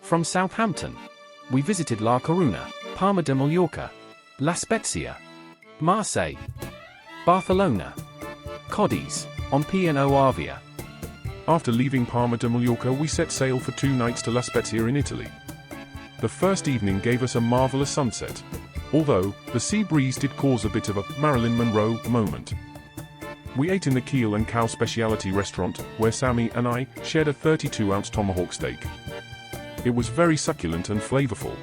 From Southampton, we visited La Coruna, Palma de Mallorca, La Spezia, Marseille, Barcelona, Cadiz, P&O Arvia. After leaving Palma de Mallorca, we set sail for 2 nights to La Spezia in Italy. The first evening gave us a marvelous sunset, although the sea breeze did cause a bit of a Marilyn Monroe moment. We ate in the Keel and Cow Speciality restaurant, where Sammy and I shared a 32-ounce tomahawk steak. It was very succulent and flavorful.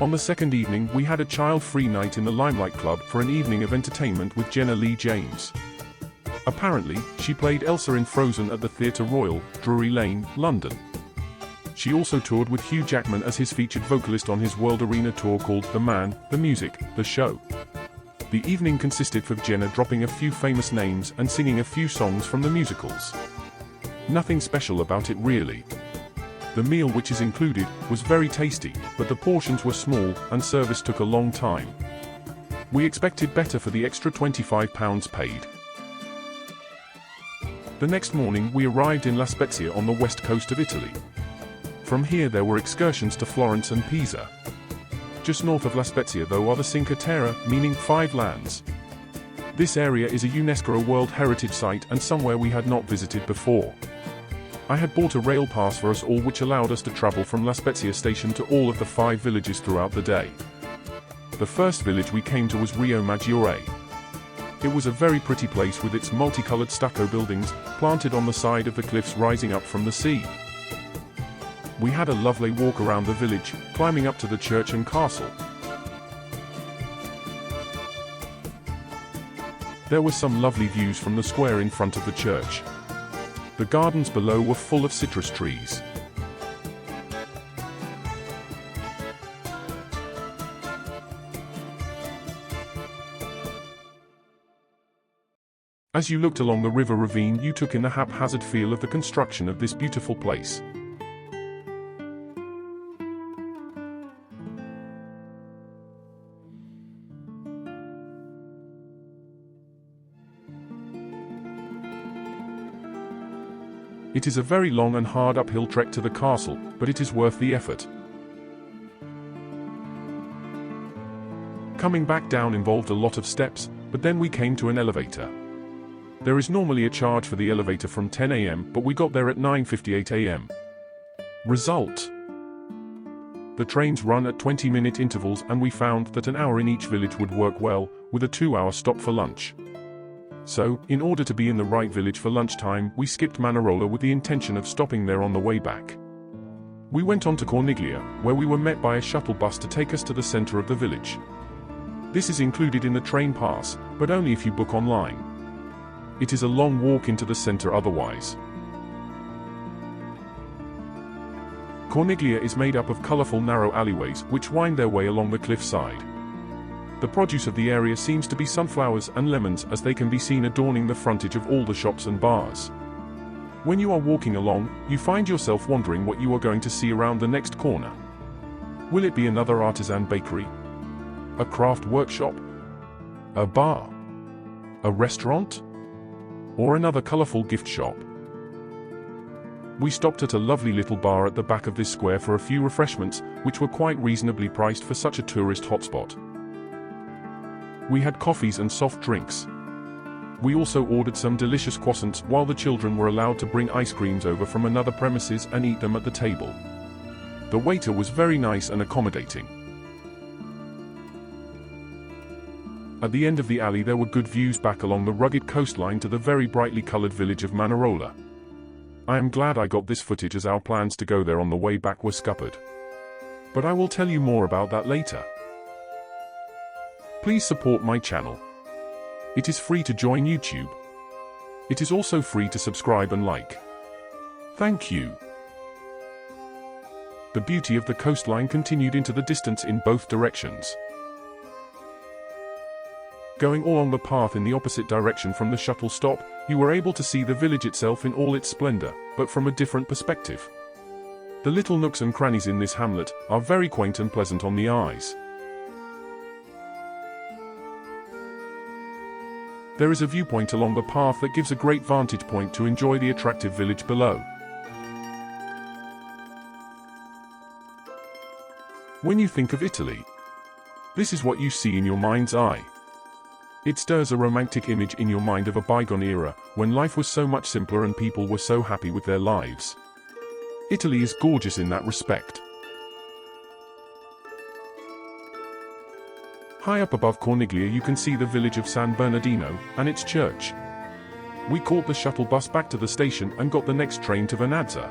On the second evening, we had a child-free night in the Limelight Club for an evening of entertainment with Jenna Lee James. Apparently, she played Elsa in Frozen at the Theatre Royal, Drury Lane, London. She also toured with Hugh Jackman as his featured vocalist on his World Arena tour called The Man, The Music, The Show. The evening consisted of Jenna dropping a few famous names and singing a few songs from the musicals. Nothing special about it really. The meal, which is included, was very tasty, but the portions were small and service took a long time. We expected better for the extra £25 paid. The next morning we arrived in La Spezia on the west coast of Italy. From here there were excursions to Florence and Pisa. Just north of La Spezia though are the Cinque Terre, meaning 5 lands. This area is a UNESCO World Heritage Site and somewhere we had not visited before. I had bought a rail pass for us all, which allowed us to travel from La Spezia station to all of the 5 villages throughout the day. The first village we came to was Riomaggiore. It was a very pretty place with its multicolored stucco buildings, planted on the side of the cliffs rising up from the sea. We had a lovely walk around the village, climbing up to the church and castle. There were some lovely views from the square in front of the church. The gardens below were full of citrus trees. As you looked along the river ravine, you took in the haphazard feel of the construction of this beautiful place. It is a very long and hard uphill trek to the castle, but it is worth the effort. Coming back down involved a lot of steps, but then we came to an elevator. There is normally a charge for the elevator from 10 AM, but we got there at 9:58 AM. Result: the trains run at 20-minute intervals and we found that an hour in each village would work well, with a 2-hour stop for lunch. So, in order to be in the right village for lunchtime, we skipped Manarola with the intention of stopping there on the way back. We went on to Corniglia, where we were met by a shuttle bus to take us to the center of the village. This is included in the train pass, but only if you book online. It is a long walk into the center otherwise. Corniglia is made up of colorful narrow alleyways which wind their way along the cliffside. The produce of the area seems to be sunflowers and lemons, as they can be seen adorning the frontage of all the shops and bars. When you are walking along, you find yourself wondering what you are going to see around the next corner. Will it be another artisan bakery? A craft workshop? A bar? A restaurant? Or another colorful gift shop? We stopped at a lovely little bar at the back of this square for a few refreshments, which were quite reasonably priced for such a tourist hotspot. We had coffees and soft drinks. We also ordered some delicious croissants, while the children were allowed to bring ice creams over from another premises and eat them at the table. The waiter was very nice and accommodating. At the end of the alley there were good views back along the rugged coastline to the very brightly colored village of Manarola. I am glad I got this footage, as our plans to go there on the way back were scuppered. But I will tell you more about that later. Please support my channel. It is free to join YouTube. It is also free to subscribe and like. Thank you. The beauty of the coastline continued into the distance in both directions. Going along the path in the opposite direction from the shuttle stop, you were able to see the village itself in all its splendor, but from a different perspective. The little nooks and crannies in this hamlet are very quaint and pleasant on the eyes. There is a viewpoint along the path that gives a great vantage point to enjoy the attractive village below. When you think of Italy, this is what you see in your mind's eye. It stirs a romantic image in your mind of a bygone era, when life was so much simpler and people were so happy with their lives. Italy is gorgeous in that respect. High up above Corniglia you can see the village of San Bernardino, and its church. We caught the shuttle bus back to the station and got the next train to Vernazza.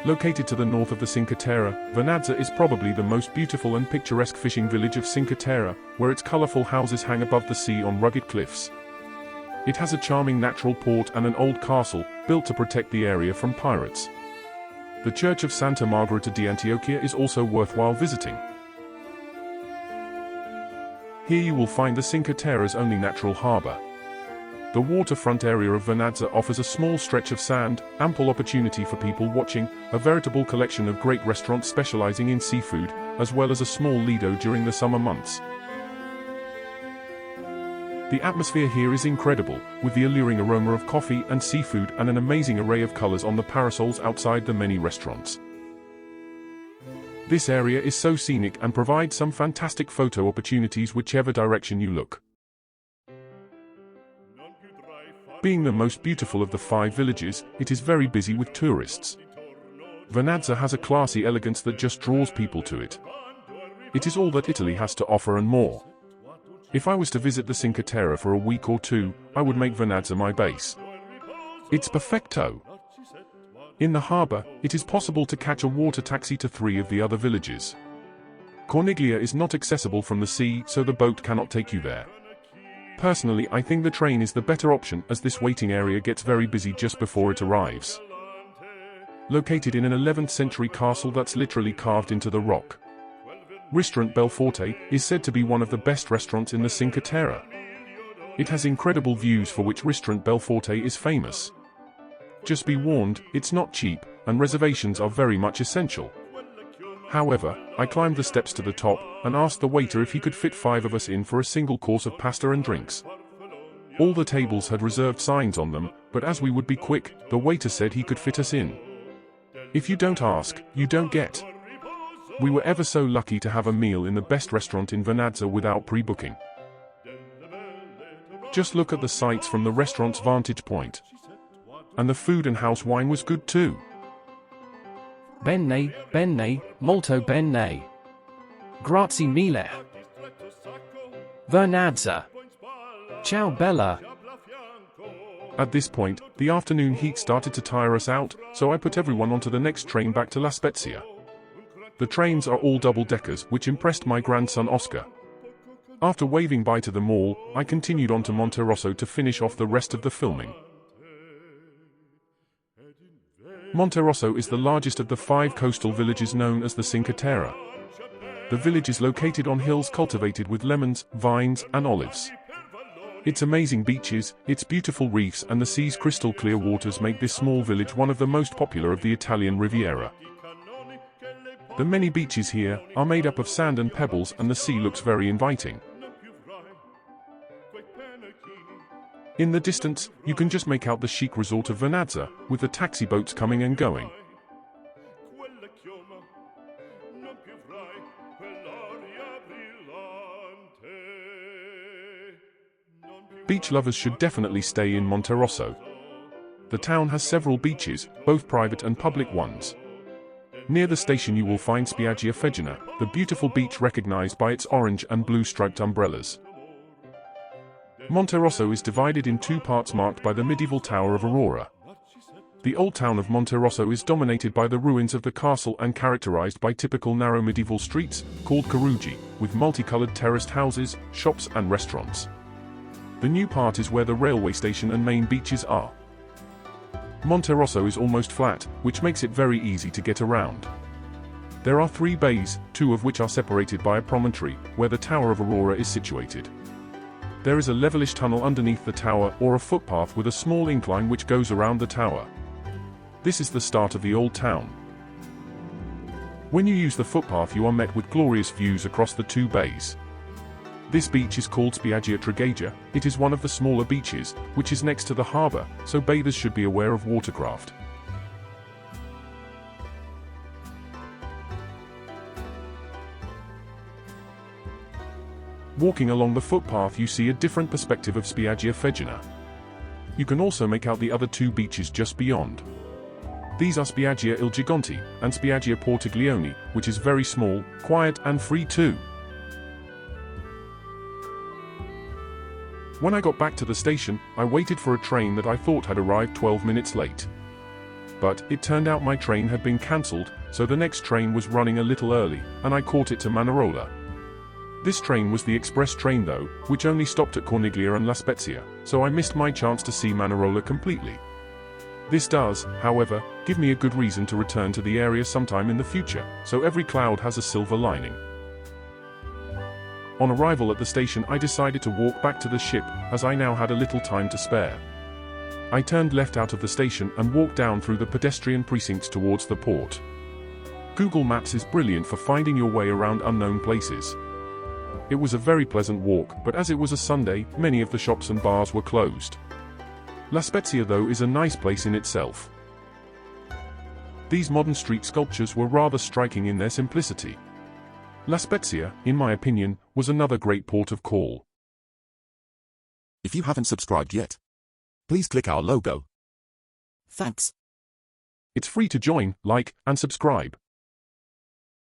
Located to the north of the Cinque Terre, Vernazza is probably the most beautiful and picturesque fishing village of Cinque Terre, where its colorful houses hang above the sea on rugged cliffs. It has a charming natural port and an old castle, built to protect the area from pirates. The church of Santa Margherita di Antiochia is also worthwhile visiting. Here you will find the Cinque Terre's only natural harbor. The waterfront area of Vernazza offers a small stretch of sand, ample opportunity for people watching, a veritable collection of great restaurants specializing in seafood, as well as a small lido during the summer months. The atmosphere here is incredible, with the alluring aroma of coffee and seafood and an amazing array of colors on the parasols outside the many restaurants. This area is so scenic and provides some fantastic photo opportunities whichever direction you look. Being the most beautiful of the 5 villages, it is very busy with tourists. Vernazza has a classy elegance that just draws people to it. It is all that Italy has to offer and more. If I was to visit the Cinque Terre for a week or 2, I would make Vernazza my base. It's perfecto. In the harbour, it is possible to catch a water taxi to 3 of the other villages. Corniglia is not accessible from the sea, so the boat cannot take you there. Personally, I think the train is the better option as this waiting area gets very busy just before it arrives. Located in an 11th century castle that's literally carved into the rock, Ristorante Belforte is said to be one of the best restaurants in the Cinque Terre. It has incredible views for which Ristorante Belforte is famous. Just be warned, it's not cheap, and reservations are very much essential. However, I climbed the steps to the top, and asked the waiter if he could fit 5 of us in for a single course of pasta and drinks. All the tables had reserved signs on them, but as we would be quick, the waiter said he could fit us in. If you don't ask, you don't get. We were ever so lucky to have a meal in the best restaurant in Vernazza without pre-booking. Just look at the sights from the restaurant's vantage point. And the food and house wine was good too. Bene, bene, molto bene. Grazie mille. Vernazza. Ciao bella. At this point, the afternoon heat started to tire us out, so I put everyone onto the next train back to La Spezia. The trains are all double-deckers, which impressed my grandson Oscar. After waving bye to them all, I continued on to Monterosso to finish off the rest of the filming. Monterosso is the largest of the 5 coastal villages known as the Cinque Terre. The village is located on hills cultivated with lemons, vines, and olives. Its amazing beaches, its beautiful reefs and the sea's crystal clear waters make this small village one of the most popular of the Italian Riviera. The many beaches here are made up of sand and pebbles, and the sea looks very inviting. In the distance, you can just make out the chic resort of Vernazza, with the taxi boats coming and going. Beach lovers should definitely stay in Monterosso. The town has several beaches, both private and public ones. Near the station you will find Spiaggia Fegina, the beautiful beach recognized by its orange and blue striped umbrellas. Monterosso is divided in 2 parts marked by the medieval Tower of Aurora. The old town of Monterosso is dominated by the ruins of the castle and characterized by typical narrow medieval streets, called Carugi, with multicolored terraced houses, shops and restaurants. The new part is where the railway station and main beaches are. Monterosso is almost flat, which makes it very easy to get around. There are 3 bays, 2 of which are separated by a promontory, where the Tower of Aurora is situated. There is a levelish tunnel underneath the tower, or a footpath with a small incline which goes around the tower. This is the start of the old town. When you use the footpath you are met with glorious views across the 2 bays. This beach is called Spiaggia Trigaggia. It is one of the smaller beaches, which is next to the harbour, so bathers should be aware of watercraft. Walking along the footpath you see a different perspective of Spiaggia Fegina. You can also make out the other two beaches just beyond. These are Spiaggia il Gigante and Spiaggia Portiglione, which is very small, quiet and free too. When I got back to the station, I waited for a train that I thought had arrived 12 minutes late. But it turned out my train had been cancelled, so the next train was running a little early, and I caught it to Manarola. This train was the express train though, which only stopped at Corniglia and La Spezia, so I missed my chance to see Manarola completely. This does, however, give me a good reason to return to the area sometime in the future, so every cloud has a silver lining. On arrival at the station I decided to walk back to the ship, as I now had a little time to spare. I turned left out of the station and walked down through the pedestrian precincts towards the port. Google Maps is brilliant for finding your way around unknown places. It was a very pleasant walk, but as it was a Sunday, many of the shops and bars were closed. La Spezia though is a nice place in itself. These modern street sculptures were rather striking in their simplicity. La Spezia, in my opinion, was another great port of call. If you haven't subscribed yet, please click our logo. Thanks. It's free to join, like, and subscribe.